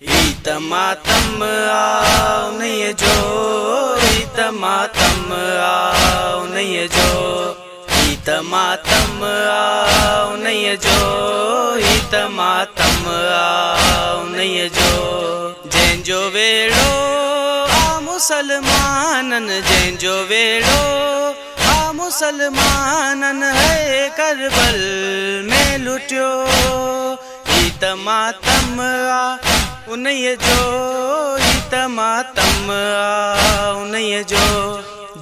हीत मातम आओ नहीं जो हीत मातम आओ नहीं जो हीत मातम आओ नहीं जो हीत मातम आओ नहीं जो जंहिंजो वेड़ो आ मुसलमानन जंहिंजो वेड़ो आ मुसलमानन है करबल में लुटियो हीत मातम आ उन्हीं जो हीत मातम आ उन्हीं जो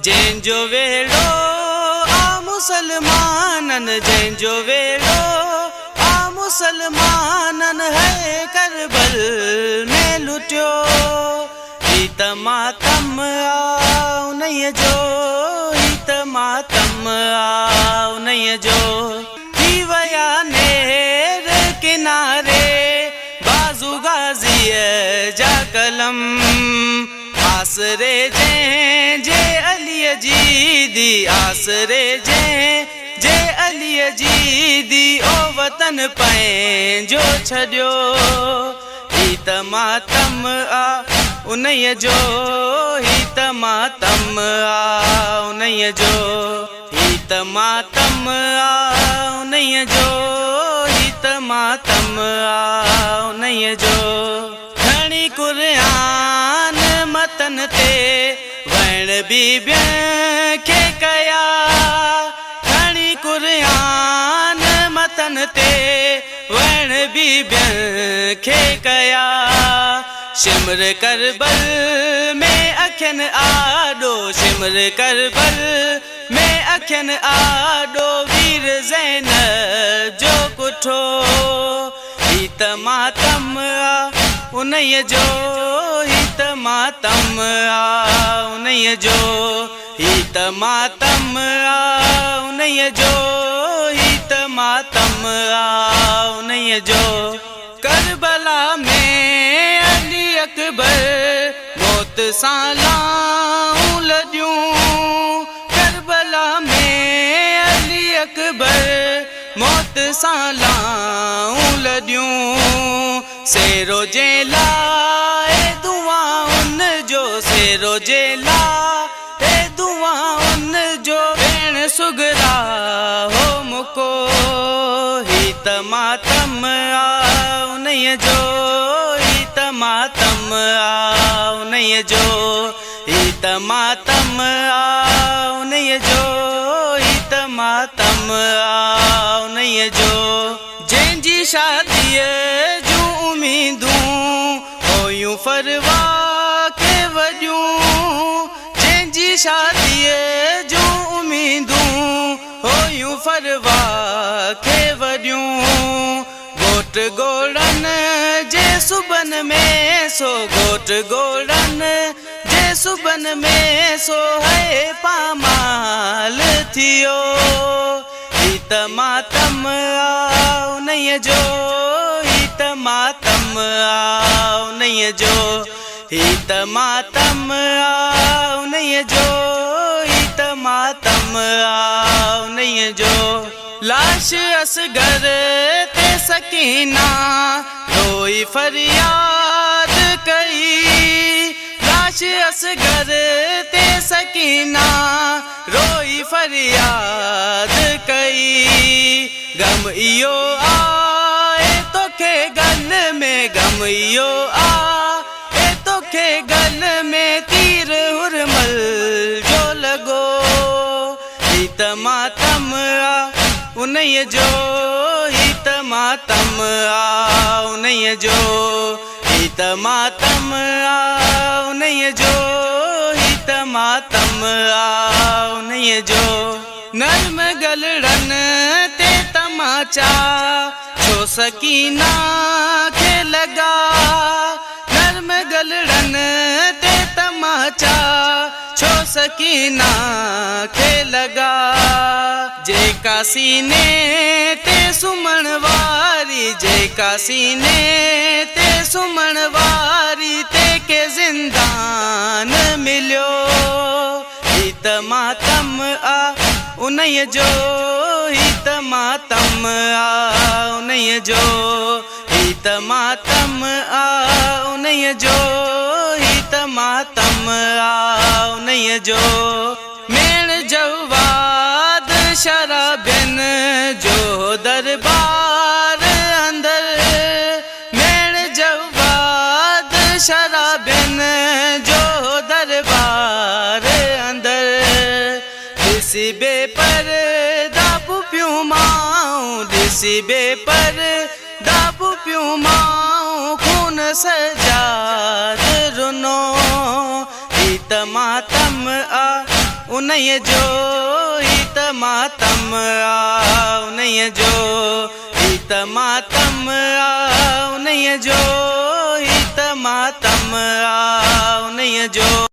जंहिंजो वेड़ो आ मुसलमानन जंहिंजो वेड़ो आ मुसलमानन है करबल में लुटियो हीत मातम आ उन्हीं जो हीत मातम आ उन्हीं जो थी वया नेर किनारे बाज़ू गाज़ीअ जा कलम आसरे जे अलीअ जी दी आसरे जे अलीअ जी दी ओ वतन पंहिंजो छॾियो हीत मातम आ उन्हीं जो हीत मातम आ उन्हीं जो हीत मातम आ उन्हीं जो हीत मातम आ उन्हीं जो खणी कुरान मतन ते वण बीबियुनि खे कया खणी कुरान मतन ते वण बीबियुनि खे कया शिमर करबल में अखियन आडो शिमर करबल में अखियन आडो वीर ज़ैन जो कुठो हीत मातम आ उन्हीं जो हीत मातम आ उन्हीं जो हीत मातम आ उन्हीं जो हीत मातम आ उन्हीं जो करबला में अली अकबर मौत सां लाऊं लॾियूं करबला में अली अकबर मौत सां लाऊं लॾियूं सेरो जे लाइ दुआउन जो सेरो जे लाइ दुआउन जो भेण सुगरा हो मुको हीत मातम आ उन्हीं जो हीत मातम आ उन्हीं जो हीत मातम आ उन्हीं जो हीत मातम आ उन्हीं जो जंहिंजी शादीअ जूं उम्मीदूं हुयूं फरवा के वॾियूं जंहिंजी शादीअ जूं उम्मीदूं हुयूं फरवा के वॾियूं घोट गोड़न जे सुबन में सो घोट गोड़न जे सुबन में सो है पामाल थियो हीत मातम आ उन्हीं जो हीत मातम आ उन्हीं जो हीत मातम आ उन्हीं जो हीत मातम आ उन्हीं जो लाश असगर ते सकीना रोई फरियाद कई लाश असगर ते सकीना रोई फरियाद कई गम इयो आए तोखे गल में गम इयो आए तोखे गल में तीर हुरमल जो लॻो हीत मातम आ उन्हीं जो हीत मातम आ उन्हीं जो हीत मातम आ उन्हीं जो हीत मातम आ उन्हीं जो नर्म गलड़न ते तमाचा छो सकीना खे लगा नर्म गलड़न ते तमाचा छो सकीना खे लगा जेका सीने ते सुमण वारी जेका सीने ते सुमण वारी ते के जिंदान मिलियो हीत मातम आ उन्हीं जो हीत मातम आ उन्हीं जो हीत हित मातम आओ नहीं जो हित मातम आओ नहीं जो मेण जवाद शराबिन जो दरबार अंदर मेण जवाद शराबिन जो दरबार अंदर दिसी बेपर दाबू प्यूं माऊं दिसी बेपर दाबू प्यूं माऊं खून सजाद रुनो हित मातम आ उन्हें जो हित मातम आ उन्हें जो हित मातम आ उन्हें जो हित मातम आ उन्हें जो